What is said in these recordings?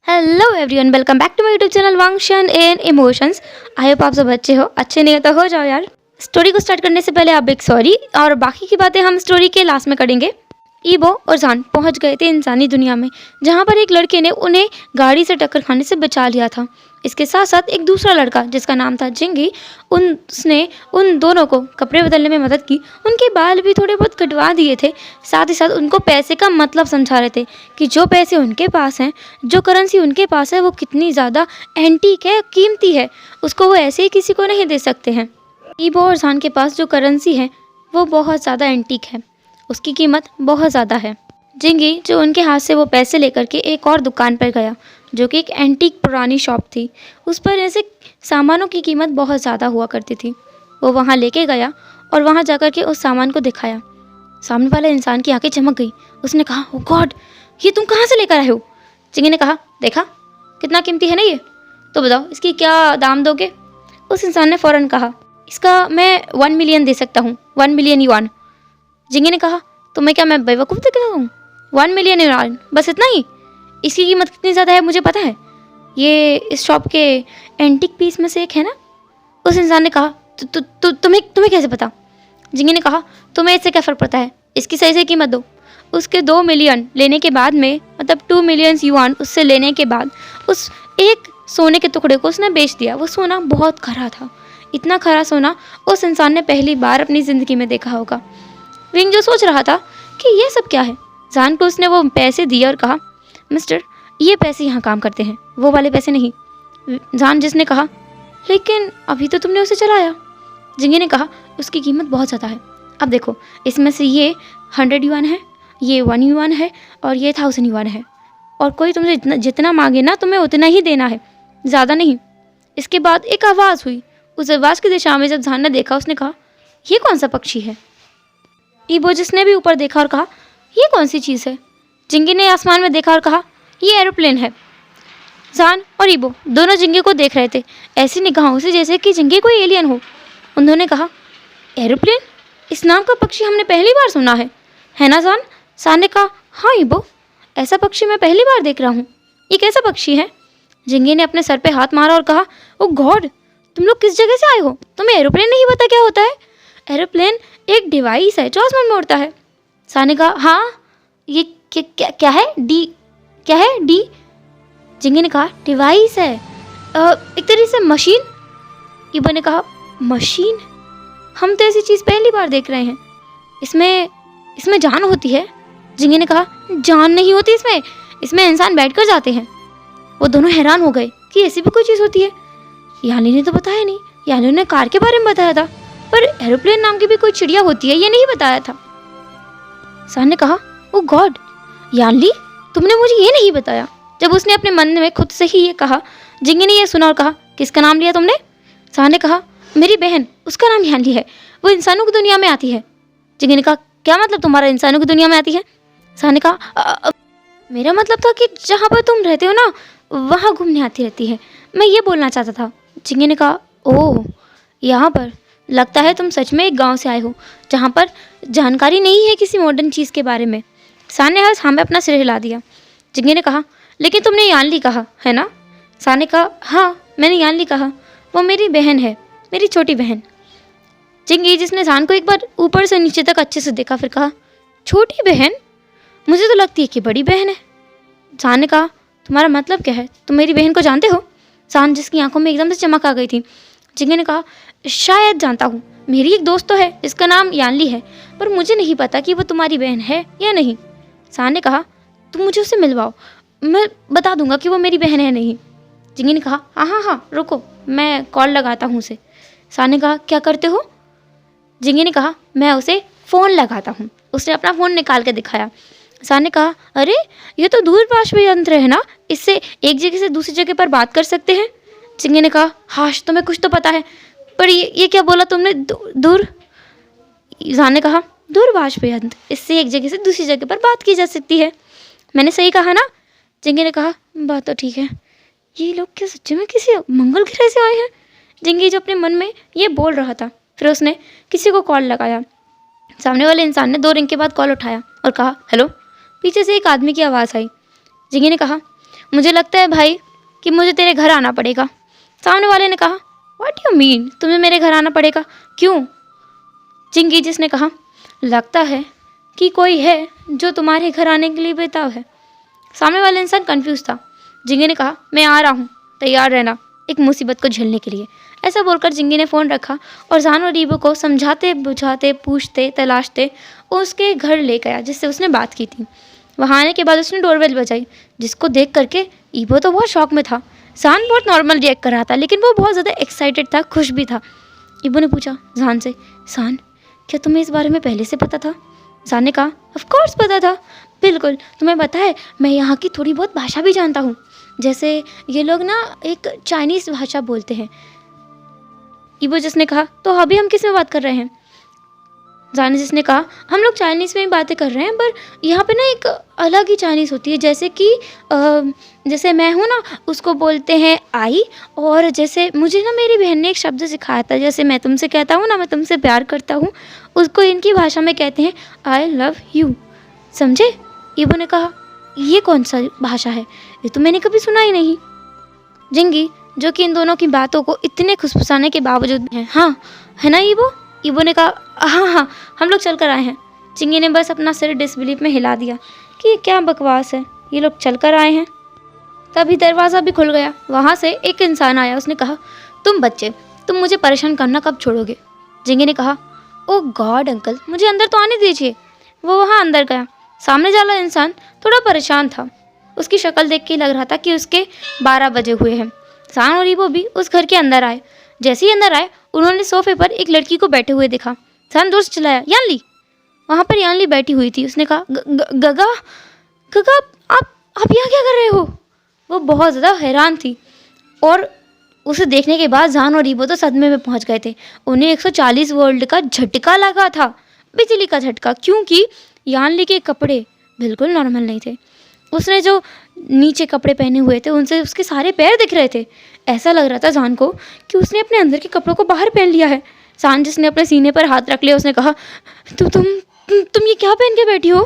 Hello everyone, welcome back to my YouTube channel वांगशन in emotions. I hope आप सब अच्छे हो। अच्छे नहीं हो तो हो जाओ यार। स्टोरी को स्टार्ट करने से पहले आप बिग सॉरी, और बाकी की बातें हम स्टोरी के लास्ट में करेंगे। ईबो और जान पहुंच गए थे इंसानी दुनिया में, जहां पर एक लड़के ने उन्हें गाड़ी से टक्कर खाने से बचा लिया था। इसके साथ साथ एक दूसरा लड़का जिसका नाम था जिंगी, उसने उन दोनों को कपड़े बदलने में मदद की। उनके बाल भी थोड़े बहुत कटवा दिए थे। साथ ही साथ उनको पैसे का मतलब समझा रहे थे कि जो पैसे उनके पास हैं, जो करेंसी उनके पास है, वो कितनी ज़्यादा एंटीक है, कीमती है। उसको वो ऐसे ही किसी को नहीं दे सकते हैं। ईबो और जान के पास जो करेंसी है वो बहुत ज़्यादा एंटीक है, उसकी कीमत बहुत ज़्यादा है। जिंगी जो उनके हाथ से वो पैसे लेकर के एक और दुकान पर गया, जो कि एक एंटीक पुरानी शॉप थी। उस पर ऐसे सामानों की कीमत बहुत ज़्यादा हुआ करती थी। वो वहाँ लेके गया और वहाँ जाकर के उस सामान को दिखाया। सामने वाले इंसान की आंखें चमक गई। उसने कहा, ओ गॉड, ये तुम कहाँ से लेकर आए हो? जिंगी ने कहा, देखा कितना कीमती है ना ये, तो बताओ इसकी क्या दाम दोगे? उस इंसान ने फ़ौरन कहा, इसका मैं 1 मिलियन दे सकता हूँ, 1 मिलियन युआन। जिंगी ने कहा, तुम्हें क्या मैं बेवकूफ़ दिख रहा हूँ? 1 मिलियन युआन, बस इतना ही? इसकी कीमत कितनी ज़्यादा है मुझे पता है, ये इस शॉप के एंटीक पीस में से एक है ना। उस इंसान ने कहा, तुम्हें तुम्हें कैसे पता? जिंगी ने कहा, तुम्हें इससे क्या फ़र्क पड़ता है, इसकी सही से कीमत दो। उसके 2 मिलियन लेने के बाद में, मतलब 2 मिलियन युआन उससे लेने के बाद, उस एक सोने के टुकड़े को उसने बेच दिया। वो सोना बहुत खरा था। इतना खरा सोना उस इंसान ने पहली बार अपनी ज़िंदगी में देखा होगा। विंग जो सोच रहा था कि ये सब क्या है, जान को उसने वो पैसे दिए और कहा, मिस्टर, ये पैसे यहाँ काम करते हैं, वो वाले पैसे नहीं। जान जिसने कहा, लेकिन अभी तो तुमने उसे चलाया। जिंगी ने कहा, उसकी कीमत बहुत ज़्यादा है। अब देखो, इसमें से ये 100 युआन है, ये 1 युआन है, और ये 1000 युआन है। और कोई तुमसे जितना मांगे ना, तुम्हें उतना ही देना है, ज़्यादा नहीं। इसके बाद एक आवाज़ हुई। उस आवाज़ की दिशा में जब जान ने देखा, उसने कहा, ये कौन सा पक्षी है? ईबो जिसने भी ऊपर देखा और कहा, ये कौन सी चीज़ है? जिंगी ने आसमान में देखा और कहा, ये एरोप्लेन है। जान और ईबो दोनों जिंगी को देख रहे थे, ऐसी निगाहों से जैसे कि जिंगी कोई एलियन हो। उन्होंने कहा, एरोप्लेन? इस नाम का पक्षी हमने पहली बार सुना है ना जान? जान ने कहा, हाँ ईबो, ऐसा पक्षी मैं पहली बार देख रहा हूँ। ये कैसा पक्षी है? जिंगी ने अपने सर पे हाथ मारा और कहा, ओ गॉड, तुम लोग किस जगह से आए हो? तुम्हें एरोप्लेन नहीं पता क्या होता है? एरोप्लेन एक डिवाइस है जो आसमान में उड़ता है। जान ने कहा, हाँ, ये क्या है? डी क्या है? डी? जिंगी ने कहा, डिवाइस है, एक तरीके से मशीन। ईबो ने कहा, मशीन? हम तो ऐसी चीज़ पहली बार देख रहे हैं। इसमें जान होती है? जिंगी ने कहा, जान नहीं होती इसमें इंसान बैठकर जाते हैं। वो दोनों हैरान हो गए कि ऐसी भी कोई चीज़ होती है। यानी ने तो बताया नहीं। यानी ने कार के बारे में बताया था, पर एरोप्लेन नाम की भी कोई चिड़िया होती है ये नहीं बताया था। सान ने कहा, ओ गॉड, यानली, तुमने मुझे ये नहीं बताया। जब उसने अपने मन में खुद से ही ये कहा, जिंगी ने ये सुना और कहा, किसका नाम लिया तुमने? सान ने कहा, मेरी बहन, उसका नाम यानली है, वो इंसानों की दुनिया में आती है। जिंगी ने कहा, क्या मतलब तुम्हारा इंसानों की दुनिया में आती है? सान ने कहा, मेरा मतलब था कि जहाँ पर तुम रहते हो ना, वहाँ घूमने आती रहती है, मैं ये बोलना चाहता था। जिंगी ने कहा, ओह, यहाँ पर? लगता है तुम सच में एक गांव से आए हो जहाँ पर जानकारी नहीं है किसी मॉडर्न चीज़ के बारे में। सान ने हाँ में अपना सिर हिला दिया। जिंगी ने कहा, लेकिन तुमने यानली कहा है ना? सान ने कहा, हाँ, मैंने यानली कहा, वो मेरी बहन है, मेरी छोटी बहन। जिंगी जिसने जान को एक बार ऊपर से नीचे तक अच्छे से देखा, फिर कहा, छोटी बहन? मुझे तो लगती है कि बड़ी बहन है। जान ने कहा, तुम्हारा मतलब क्या है? तुम मेरी बहन को जानते हो? जान जिसकी आंखों में एकदम से चमक आ गई थी। जिंगी ने कहा, शायद जानता हूँ, मेरी एक दोस्त तो है जिसका नाम यानली है, पर मुझे नहीं पता कि वो तुम्हारी बहन है या नहीं। सान ने कहा, तुम मुझे उससे मिलवाओ, मैं बता दूंगा कि वो मेरी बहन है नहीं। जिंगी ने कहा, हाँ, रुको, मैं कॉल लगाता हूँ उसे। सान ने कहा, क्या करते हो? जिंगी ने कहा, मैं उसे फ़ोन लगाता हूँ। उसने अपना फ़ोन निकाल के दिखाया। सान ने कहा, अरे ये तो दूरभाष यंत्र है ना, इससे एक जगह से दूसरी जगह पर बात कर सकते हैं। जिंगी ने कहा, हाश, तुम्हें कुछ तो पता है, पर ये क्या बोला तुमने? दूर? सान ने कहा, दूरभाष यंत्र, इससे एक जगह से दूसरी जगह पर बात की जा सकती है। मैंने सही कहा ना? जिंगी ने कहा, बात तो ठीक है। ये लोग क्या सच्चे में किसी मंगल ग्रह से आए हैं? जिंगी जो अपने मन में ये बोल रहा था, फिर उसने किसी को कॉल लगाया। सामने वाले इंसान ने 2 रिंग के बाद कॉल उठाया और कहा, हेलो। पीछे से एक आदमी की आवाज़ आई। जिंगी ने कहा, मुझे लगता है भाई कि मुझे तेरे घर आना पड़ेगा। सामने वाले ने कहा, व्हाट यू मीन, तुम्हें मेरे घर आना पड़ेगा, क्यों? चिंगी जिसने कहा, लगता है कि कोई है जो तुम्हारे घर आने के लिए बेताब है। सामने वाला इंसान कंफ्यूज था। जिंगी ने कहा, मैं आ रहा हूँ, तैयार रहना एक मुसीबत को झेलने के लिए। ऐसा बोलकर जिंगी ने फ़ोन रखा और जान और ईबो को समझाते बुझाते पूछते तलाशते उसके घर ले गया जिससे उसने बात की थी। वहाँ आने के बाद उसने डोरबेल बजाई, जिसको देख करके ईबो तो बहुत शौक में था। जान बहुत नॉर्मल रिएक्ट कर रहा था, लेकिन वो बहुत ज़्यादा एक्साइटेड था, खुश भी था। ईबो ने पूछा जान से, जान क्या तुम्हें इस बारे में पहले से पता था? जान ने कहा, ऑफ कोर्स पता था, बिल्कुल। तुम्हें पता है मैं यहाँ की थोड़ी बहुत भाषा भी जानता हूँ, जैसे ये लोग ना एक चाइनीज़ भाषा बोलते हैं। ईबो जिसने कहा, तो अभी हम किस में बात कर रहे हैं? जान जिसने कहा, हम लोग चाइनीज़ में ही बातें कर रहे हैं, पर यहाँ पे ना एक अलग ही चाइनीज़ होती है, जैसे कि जैसे मैं हूँ ना, उसको बोलते हैं आई, और जैसे मुझे ना मेरी बहन ने एक शब्द सिखाया था, जैसे मैं तुमसे कहता हूँ ना, मैं तुमसे प्यार करता हूँ, उसको इनकी भाषा में कहते हैं आई लव यू, समझे? ईबो ने कहा, ये कौन सा भाषा है, ये तो मैंने कभी सुना ही नहीं। जिंगी जो कि इन दोनों की बातों को इतने खुशफुसाने के बावजूद है, हाँ है ना ईबो? ईबो ने कहा, हाँ हाँ हम लोग चल कर आए हैं। चिंगी ने बस अपना सिर डिसबिलीफ में हिला दिया कि ये क्या बकवास है, ये लोग चल कर आए हैं। तभी दरवाज़ा भी खुल गया। वहाँ से एक इंसान आया। उसने कहा, तुम बच्चे, तुम मुझे परेशान करना कब छोड़ोगे? जिंगी ने कहा, ओ गॉड अंकल, मुझे अंदर तो आने दीजिए। वो वहाँ अंदर गया। सामने वाला इंसान थोड़ा परेशान था। उसकी शक्ल देख के लग रहा था कि उसके 12 बजे हुए हैं। जान और ईबो भी उस घर के अंदर आए। जैसे ही अंदर आए, उन्होंने सोफे पर एक लड़की को बैठे हुए देखा। जान जोर से चिल्लाया, यानली। वहाँ पर यानली बैठी हुई थी। उसने कहा, गगा गगा आप यहाँ क्या कर रहे हो? वो बहुत ज़्यादा हैरान थी और उसे देखने के बाद जान और ईबो तो सदमे में पहुँच गए थे। उन्हें 140 वोल्ट का झटका लगा था, बिजली का झटका, क्योंकि यानली के कपड़े बिल्कुल नॉर्मल नहीं थे। उसने जो नीचे कपड़े पहने हुए थे उनसे उसके सारे पैर दिख रहे थे। ऐसा लग रहा था जान को कि उसने अपने अंदर के कपड़ों को बाहर पहन लिया है। जान जिसने अपने सीने पर हाथ रख लिया, उसने कहा, तुम ये क्या पहन के बैठी हो?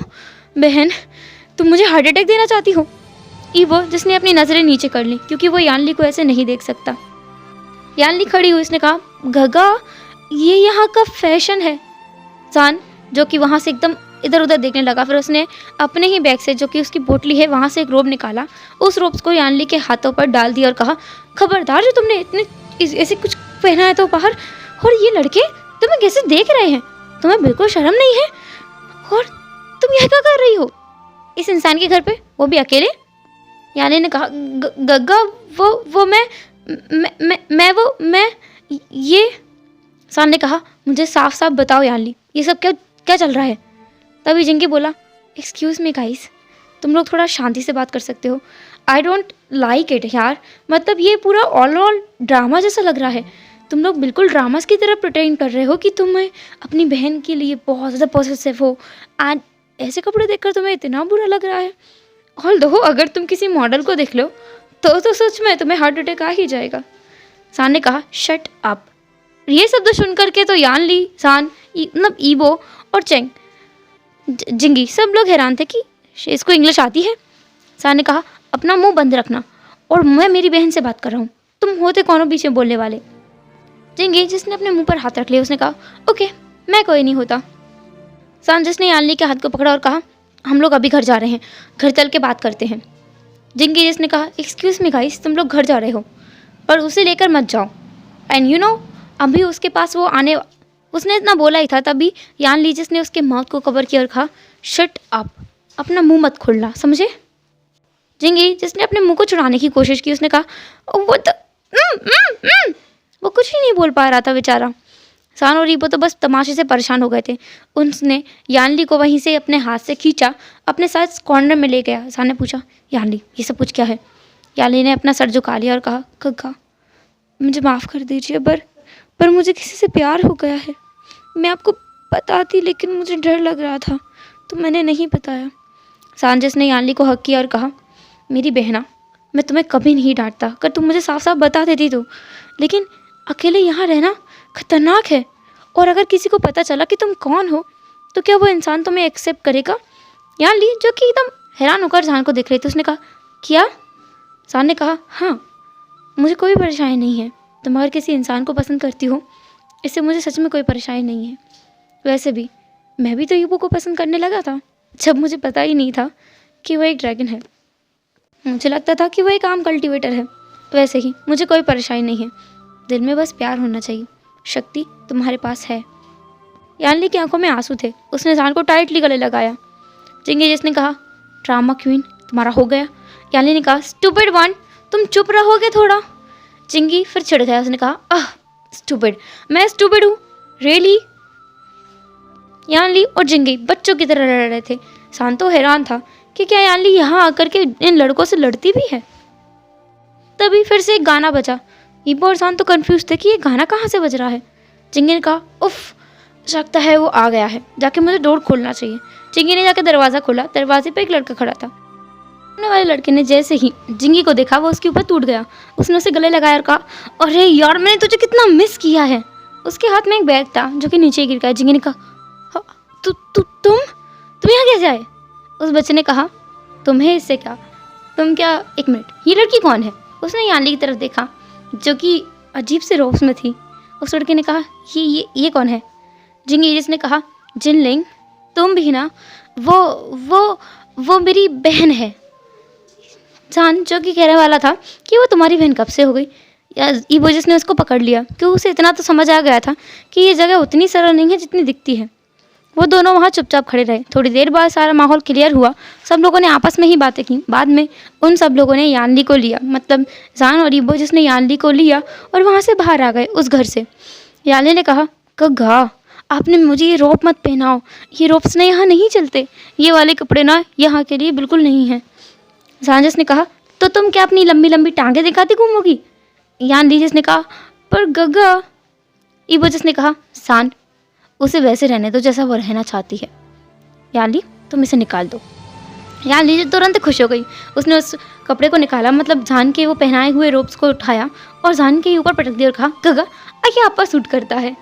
बहन, तुम मुझे हार्ट अटैक देना चाहती हो? ईबो जिसने अपनी नज़रें नीचे कर ली, क्योंकि वो यानली को ऐसे नहीं देख सकता। यानली खड़ी हुई। उसने कहा, गगा ये यहाँ का फैशन है। जान जो कि वहाँ से एकदम इधर उधर देखने लगा। फिर उसने अपने ही बैग से, जो कि उसकी पोटली है, वहाँ से एक रोब निकाला। उस रोब को यानली के हाथों पर डाल दिया और कहा, खबरदार, जो तुमने इतने ऐसे कुछ पहना है तो बाहर, और ये लड़के तुम्हें कैसे देख रहे हैं? तुम्हें बिल्कुल शर्म नहीं है? और तुम यहाँ क्या कर रही हो इस इंसान के घर पे, वो भी अकेले? यानी ने कहा, गग्गा वो मैं ये। सान ने कहा, मुझे साफ साफ बताओ यानली, ये सब क्या चल रहा है? तभी जिंगी बोला, एक्सक्यूज़ मी गाइस, तुम लोग थोड़ा शांति से बात कर सकते हो? आई डोंट लाइक इट यार, मतलब ये पूरा ऑल ड्रामा जैसा लग रहा है। तुम लोग बिल्कुल ड्रामास की तरह प्रिटेंड कर रहे हो कि तुम अपनी बहन के लिए बहुत ज़्यादा पॉसेसिव हो, एंड ऐसे कपड़े देखकर तुम्हें इतना बुरा लग रहा है। ऑल्दो अगर तुम किसी मॉडल को देख लो तो सच में तुम्हें हार्ट अटैक आ ही जाएगा। सान ने कहा, शट अप। ये शब्द सुन करके तो यानली, सान, मतलब ईबो और चेंग, जिंगी सब लोग हैरान थे कि इसको इंग्लिश आती है। सान ने कहा, अपना मुंह बंद रखना, और मैं मेरी बहन से बात कर रहा हूँ, तुम होते कौन हो बीच में बोलने वाले? जिंगी जिसने अपने मुंह पर हाथ रख लिया, उसने कहा, ओके मैं कोई नहीं होता। सान जिसने यानली के हाथ को पकड़ा और कहा, हम लोग अभी घर जा रहे हैं, घर चल के बात करते हैं। जिंगी जिसने कहा, एक्सक्यूज़ मी गाइस, तुम लोग घर जा रहे हो पर उसे लेकर मत जाओ, एंड यू नो अभी उसके पास वो आने। उसने इतना बोला ही था, तभी यानली जिसने उसके माउथ को कवर किया और कहा, शट अप, अपना मुंह मत खोलना, समझे? जिंगी जिसने अपने मुंह को छुड़ाने की कोशिश की, उसने कहा, वो कुछ ही नहीं बोल पा रहा था बेचारा। सान और ईबो तो बस तमाशे से परेशान हो गए थे। उसने यानली को वहीं से अपने हाथ से खींचा, अपने साथ कॉर्नर में ले गया। सान ने पूछा, यानली ये सब कुछ क्या है? यानली ने अपना सर झुका लिया और कहा, गग्गा मुझे माफ़ कर दीजिए, पर मुझे किसी से प्यार हो गया है। मैं आपको बताती, लेकिन मुझे डर लग रहा था तो मैंने नहीं बताया। सान जिसने यानली को हक किया और कहा, मेरी बहना, मैं तुम्हें कभी नहीं डांटता, अगर तुम मुझे साफ साफ बता देती तो, लेकिन अकेले यहाँ रहना खतरनाक है, और अगर किसी को पता चला कि तुम कौन हो तो क्या वो इंसान तुम्हें एक्सेप्ट करेगा? यानली जो कि एकदम हैरान होकर जान को देख रही थी, उसने कहा, क्या सान ने कहा, हाँ मुझे कोई परेशानी नहीं है, तुम अगर किसी इंसान को पसंद करती हो इससे मुझे सच में कोई परेशानी नहीं है। वैसे भी मैं भी तो ईबो को पसंद करने लगा था जब मुझे पता ही नहीं था कि वो एक ड्रैगन है। मुझे लगता था कि वो एक आम कल्टीवेटर है। वैसे ही मुझे कोई परेशानी नहीं है, दिल में बस प्यार होना चाहिए। शक्ति तुम्हारे पास है। यानली की आंखों में आंसू थे। उसने सान को टाइटली गले लगाया। चिंगी जिसने कहा, ड्रामा क्वीन तुम्हारा हो गया। यानली ने कहा, स्टूपिड वन तुम चुप रहोगे थोड़ा। चिंगी फिर चिढ़ गया। उसने कहा, आह स्टूपिड, मैं स्टूपिड हूँ रियली? यानली और जिंगी बच्चों की तरह लड़ रहे थे। सान तो हैरान था कि क्या यानली यहाँ आकर के इन लड़कों से लड़ती भी है। तभी फिर से एक गाना बजा। ईबो और सान तो कंफ्यूज थे कि ये गाना कहाँ से बज रहा है। चिंगी ने कहा, उफ लगता है वो आ गया है, जाके मुझे डोर खोलना चाहिए। चिंगी ने जाकर दरवाज़ा खोला। दरवाजे पर एक लड़का खड़ा था। सामने वाले लड़के ने जैसे ही जिंगी को देखा वो उसके ऊपर टूट गया। उसने उसे गले लगाया और कहा, अरे यार मैंने तुझे कितना मिस किया है। उसके हाथ में एक बैग था जो कि नीचे गिर गया। जिंगी ने कहा, तुम यहाँ कैसे आए? उस बच्चे ने कहा, तुम्हें इससे क्या, तुम क्या, एक मिनट, ये लड़की कौन है? उसने यानली की तरफ देखा जो कि अजीब से रोब्स में थी। उस लड़के ने कहा, ये कौन है? जिंगी जिसने कहा, जिनलिंग तुम भी ना, वो मेरी बहन है। सान जो कि कहने वाला था कि वो तुम्हारी बहन कब से हो गई। ईबो जिसने उसको पकड़ लिया क्योंकि उसे इतना तो समझ आ गया था कि ये जगह उतनी सरल नहीं है जितनी दिखती है। वो दोनों वहाँ चुपचाप खड़े रहे। थोड़ी देर बाद सारा माहौल क्लियर हुआ। सब लोगों ने आपस में ही बातें की। बाद में उन सब लोगों ने यानली को लिया, मतलब सान और ईबो जिसने यानली को लिया और वहाँ से बाहर आ गए उस घर से। यानली ने कहा, गग्गा आपने मुझे ये रोप मत पहनाओ, ये रोप्स ना यहाँ नहीं चलते, ये वाले कपड़े ना यहाँ के लिए बिल्कुल नहीं हैं। सान ने कहा, तो तुम क्या अपनी लंबी लंबी टांगें दिखाती घूमोगी? यानली जिसने कहा, पर गग्गा। ईबो जिसने कहा, सान उसे वैसे रहने दो जैसा वो रहना चाहती है। यानली तुम इसे निकाल दो। यानली तुरंत खुश हो गई। उसने उस कपड़े को निकाला, मतलब जान के वो पहनाए हुए रोब्स को उठाया और जान के ऊपर पटक दिया और कहा, गगा ये आप पर सूट करता है,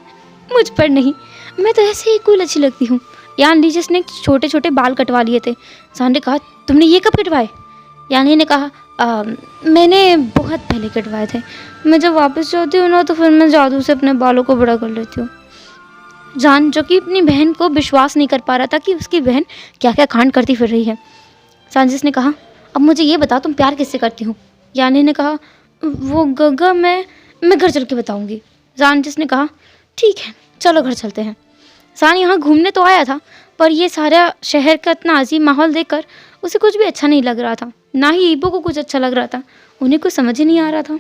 मुझ पर नहीं, मैं तो ऐसे ही कूल अच्छी लगती हूँ। यानली जिसने छोटे छोटे बाल कटवा लिए थे। जान ने कहा, तुमने ये कब कटवाए? यानली ने कहा, मैंने बहुत पहले कटवाए थे, मैं जब वापस जाती हूँ ना तो फिर मैं जादू से अपने बालों को बड़ा कर लेती हूँ। जान जो कि अपनी बहन को विश्वास नहीं कर पा रहा था कि उसकी बहन क्या क्या कांड करती फिर रही है। सांजिस ने कहा, अब मुझे ये बता तुम प्यार किससे करती हो? यानी ने कहा, वो गग्गा मैं घर चल के बताऊँगी। सांजिस ने कहा, ठीक है चलो घर चलते हैं। सान यहाँ घूमने तो आया था पर ये सारा शहर का इतना अजीब माहौल देखकर उसे कुछ भी अच्छा नहीं लग रहा था, ना ही ईबो को कुछ अच्छा लग रहा था। उन्हें कुछ समझ ही नहीं आ रहा था।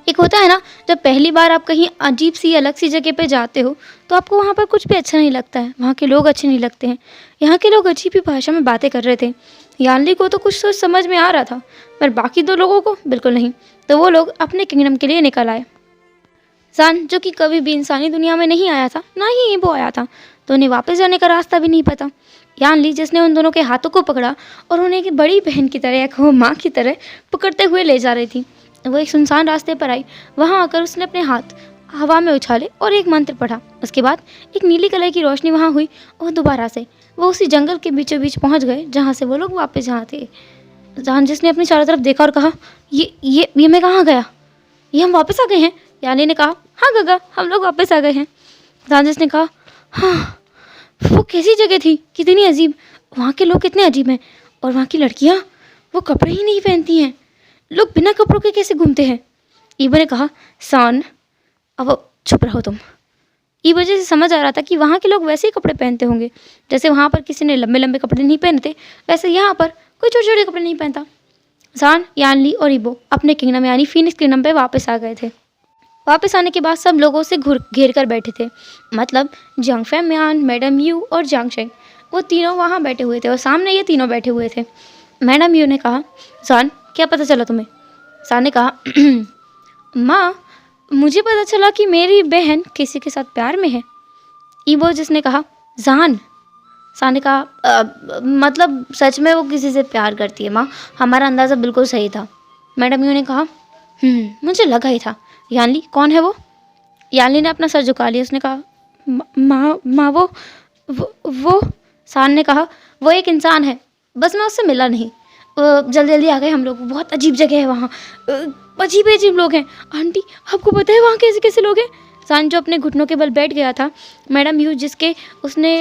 एक होता है ना, जब पहली बार आप कहीं अजीब सी अलग सी जगह पे जाते हो तो आपको वहाँ पर कुछ भी अच्छा नहीं लगता है, वहाँ के लोग अच्छे नहीं लगते हैं। यहाँ के लोग अजीब ही भाषा में बातें कर रहे थे। यानली को तो कुछ सोच समझ में आ रहा था पर बाकी दो लोगों को बिल्कुल नहीं। तो वो लोग अपने किंगडम के लिए निकल आए। सान जो कि कभी भी इंसानी दुनिया में नहीं आया था, ना ही ईबो आया था, तो उन्हें वापस जाने का रास्ता भी नहीं पता। यानली जिसने उन दोनों के हाथों को पकड़ा और उन्हें एक बड़ी बहन की तरह, एक माँ की तरह पकड़ते हुए ले जा रही थी। वो एक सुनसान रास्ते पर आई। वहाँ आकर उसने अपने हाथ हवा में उछाले और एक मंत्र पढ़ा। उसके बाद एक नीली कलर की रोशनी वहाँ हुई और दोबारा से वो उसी जंगल के बीचों बीच पहुँच गए जहाँ से वो लोग वापस जहाँ थे। जान जिसने अपनी चारों तरफ देखा और कहा, ये मैं कहाँ गया? ये हम वापस आ गए हैं। यानी ने कहा, हाँ गगा हम लोग वापस आ गए हैं। जान जिसने कहा, हाँ वो कैसी जगह थी, कितनी अजीब, वहाँ के लोग कितने अजीब हैं, और वहाँ की लड़कियाँ वो कपड़े ही नहीं पहनती हैं, लोग बिना कपड़ों के कैसे घूमते हैं। ईबो ने कहा, सान अब चुप रहो तुम। ईबो से समझ आ रहा था कि वहाँ के लोग वैसे ही कपड़े पहनते होंगे, जैसे वहाँ पर किसी ने लंबे लंबे कपड़े नहीं पहनते वैसे यहाँ पर कोई छोटे छोटे कपड़े नहीं पहनता। सान, यानली और ईबो अपने किंगडम यानी फीनिक्स किंगडम पे वापस आ गए थे। वापस आने के बाद सब लोगों से घेर कर बैठे थे, मतलब जंग फैमियान, मैडम यू और जांग शेंग, वो तीनों वहाँ बैठे हुए थे और सामने ये तीनों बैठे हुए थे। मैडम यू ने कहा, सान क्या पता चला तुम्हें? सान ने कहा, माँ मुझे पता चला कि मेरी बहन किसी के साथ प्यार में है। ईबो जिसने कहा, जान। सान ने कहा, मतलब सच में वो किसी से प्यार करती है माँ, हमारा अंदाज़ा बिल्कुल सही था। मैडम यू ने कहा, मुझे लगा ही था। यानली कौन है वो? यानली ने अपना सर झुका लिया। उसने कहा, माँ वो। सान ने कहा, वो एक इंसान है, बस मैं उससे मिला नहीं। जल्दी जल्दी आ गए हम लोग। बहुत अजीब जगह है वहाँ, अजीब अजीब लोग हैं। आंटी आपको पता है वहाँ कैसे कैसे लोग हैं? सान जो अपने घुटनों के बल बैठ गया था, मैडम यू जिसके उसने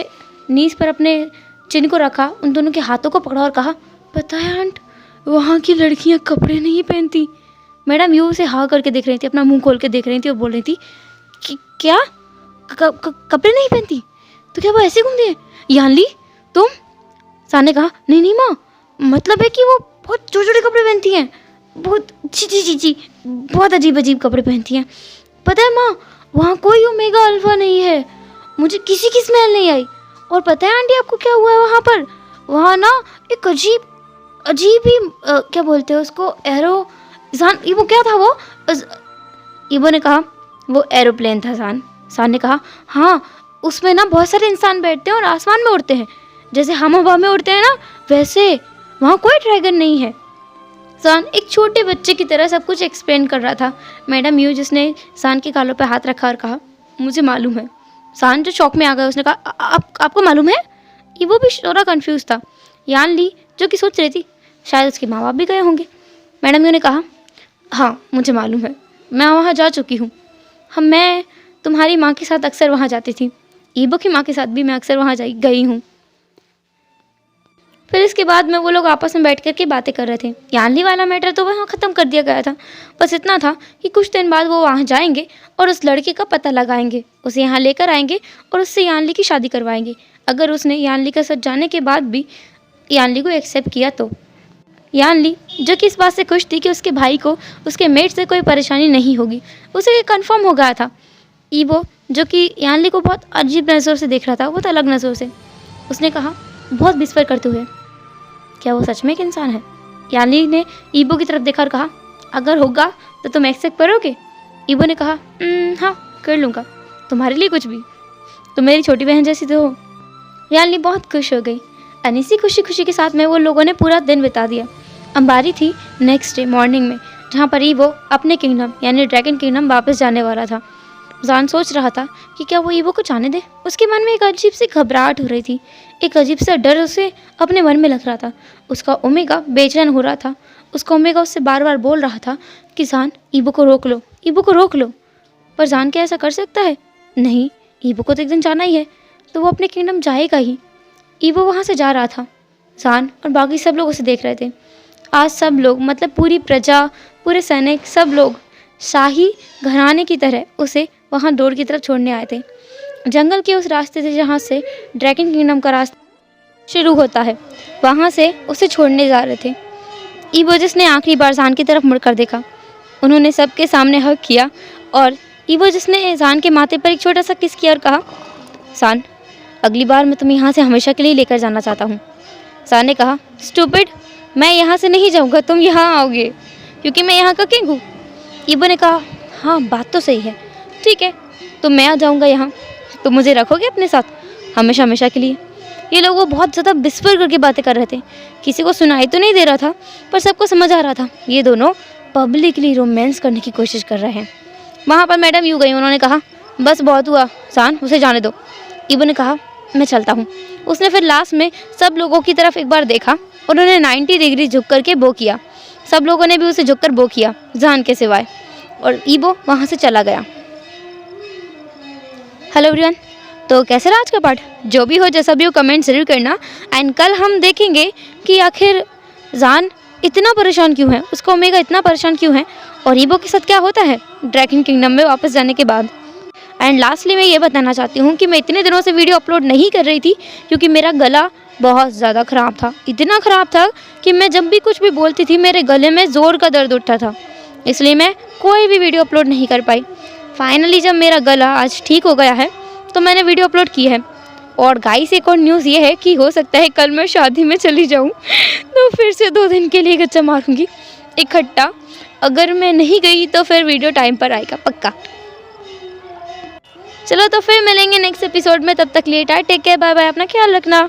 नीज़ पर अपने चिन को रखा, उन दोनों के हाथों को पकड़ा और कहा, पता है आंट, वहाँ की लड़कियाँ कपड़े नहीं पहनती। मैडम यू उसे हाँ करके देख रही थी, अपना मुंह खोल के देख रही थी और बोल रही थी कि क्या कपड़े नहीं पहनती? तो क्या वो ऐसे घूमती है? यानली तुम? सान ने कहा, नहीं नहीं माँ, मतलब है कि वो बहुत छोटे छोटे कपड़े पहनती हैं, बहुत जी बहुत अजीब अजीब कपड़े पहनती हैं। पता है माँ, वहाँ कोई ओमेगा अल्फा नहीं है, मुझे किसी की स्मेल नहीं आई। और पता है आंटी आपको क्या हुआ है वहाँ पर? वहाँ ना एक अजीब ही क्या बोलते हैं उसको, एरो सान, ये वो क्या था वो? ईबो ने कहा, वो एरोप्लेन था। सान ने कहा, हाँ उसमें ना बहुत सारे इंसान बैठते हैं और आसमान में उड़ते हैं, जैसे हम हवा में उड़ते हैं ना, वैसे। वहाँ कोई ड्रैगन नहीं है। सान एक छोटे बच्चे की तरह सब कुछ एक्सप्लेन कर रहा था। मैडम यू जिसने सान के गालों पर हाथ रखा और कहा, मुझे मालूम है। सान जो शॉक में आ गया, उसने कहा, आपको मालूम है? ये वो भी थोड़ा कंफ्यूज था। यान ली जो कि सोच रही थी शायद उसके माँ बाप भी गए होंगे। मैडम यू ने कहा, हाँ मुझे मालूम है, मैं वहाँ जा चुकी हूँ। मैं तुम्हारी माँ के साथ अक्सर वहाँ जाती थी, ईबो की माँ के साथ भी मैं अक्सर वहाँ गई हूँ। फिर इसके बाद में वो लोग आपस में बैठ कर के बातें कर रहे थे। यानली वाला मैटर तो वहाँ ख़त्म कर दिया गया था, बस इतना था कि कुछ दिन बाद वो वहाँ जाएंगे और उस लड़के का पता लगाएंगे, उसे यहाँ लेकर आएंगे और उससे यानली की शादी करवाएंगे। अगर उसने यानली का सच जाने के बाद भी यानली को एक्सेप्ट किया तो। यानली जो कि इस बात से खुश थी कि उसके भाई को उसके मेट से कोई परेशानी नहीं होगी, उसे कंफर्म हो गया था। ईबो जो कि यानली को बहुत अजीब नज़रों से देख रहा था, बहुत अलग नज़रों से, उसने कहा, बहुत विस्पर करते हुए, क्या वो सच में एक इंसान है? यानली ने ईबो की तरफ देखा और कहा, अगर होगा तो तुम एक्सेप्ट करोगे? ईबो ने कहा, हाँ कर लूँगा, तुम्हारे लिए कुछ भी, तुम मेरी छोटी बहन जैसी तो हो। यानली बहुत खुश हो गई। अनिसी खुशी खुशी के साथ में वो लोगों ने पूरा दिन बिता दिया। अंबारी थी नेक्स्ट डे मॉर्निंग में, जहाँ पर ईबो अपने किंगडम यानी ड्रैगन किंगडम वापस जाने वाला था। जान सोच रहा था कि क्या वो ईबो को जाने दे। उसके मन में एक अजीब सी घबराहट हो रही थी, एक अजीब सा डर उसे अपने मन में लग रहा था। उसका ओमेगा बेचैन हो रहा था, उसका ओमेगा उससे बार बार बोल रहा था कि जान ईबो को रोक लो, ईबो को रोक लो। पर जान क्या ऐसा कर सकता है? नहीं, ईबो को तो एक दिन जाना ही है, तो वो अपने किंगडम जाएगा ही। ईबो वहाँ से जा रहा था, जान और बाकी सब लोग उसे देख रहे थे। आज सब लोग, मतलब पूरी प्रजा, पूरे सैनिक, सब लोग शाही घराने की तरह उसे वहाँ डोर की तरफ छोड़ने आए थे। जंगल के उस रास्ते से जहाँ से ड्रैगन किंगडम का रास्ता शुरू होता है, वहाँ से उसे छोड़ने जा रहे थे। ईबो जिसने आखिरी बार जान की तरफ मुड़कर देखा, उन्होंने सबके सामने हक किया और ईबो जिसने जान के माथे पर एक छोटा सा किस किया और कहा, सान अगली बार मैं तुम्हें यहाँ से हमेशा के लिए लेकर जाना चाहता हूँ। सान ने कहा, स्टूपिड, मैं यहाँ से नहीं जाऊँगा, तुम यहाँ आओगे क्योंकि मैं यहाँ का किंग हूँ। ईबो ने कहा, हाँ बात तो सही है, ठीक है, तो मैं आ जाऊँगा यहाँ, तो मुझे रखोगे अपने साथ हमेशा हमेशा के लिए? ये लोग वो बहुत ज़्यादा विस्पर करके बातें कर रहे थे, किसी को सुनाई तो नहीं दे रहा था पर सबको समझ आ रहा था ये दोनों पब्लिकली रोमांस करने की कोशिश कर रहे हैं। वहाँ पर मैडम यू गई, उन्होंने कहा, बस बहुत हुआ सान, उसे जाने दो। ईबो ने कहा, मैं चलता हूँ। उसने फिर लास्ट में सब लोगों की तरफ एक बार देखा, उन्होंने 90 डिग्री झुक करके बो किया। सब लोगों ने भी उसे झुककर बो किया जान के सिवाय, और ईबो वहाँ से चला गया। हेलो एवरीवन, तो कैसे रहा आज का पार्ट? जो भी हो जैसा भी हो कमेंट ज़रूर करना। एंड कल हम देखेंगे कि आखिर जान इतना परेशान क्यों है, उसका ओमेगा इतना परेशान क्यों है, और ईबो के साथ क्या होता है ड्रैगन किंगडम में वापस जाने के बाद। एंड लास्टली मैं ये बताना चाहती हूँ कि मैं इतने दिनों से वीडियो अपलोड नहीं कर रही थी क्योंकि मेरा गला बहुत ज़्यादा ख़राब था, इतना ख़राब था कि मैं जब भी कुछ भी बोलती थी मेरे गले में ज़ोर का दर्द उठता था, इसलिए मैं कोई भी वीडियो अपलोड नहीं कर पाई। फाइनली जब मेरा गला आज ठीक हो गया है तो मैंने वीडियो अपलोड की है। और गाइस एक और न्यूज़ ये है कि हो सकता है कल मैं शादी में चली जाऊँ तो फिर से 2 दिन के लिए गच्चा मारूंगी इकट्ठा। अगर मैं नहीं गई तो फिर वीडियो टाइम पर आएगा पक्का। चलो तो फिर मिलेंगे नेक्स्ट एपिसोड में, तब तक लिए टेक केयर, बाय बाय, अपना ख्याल रखना।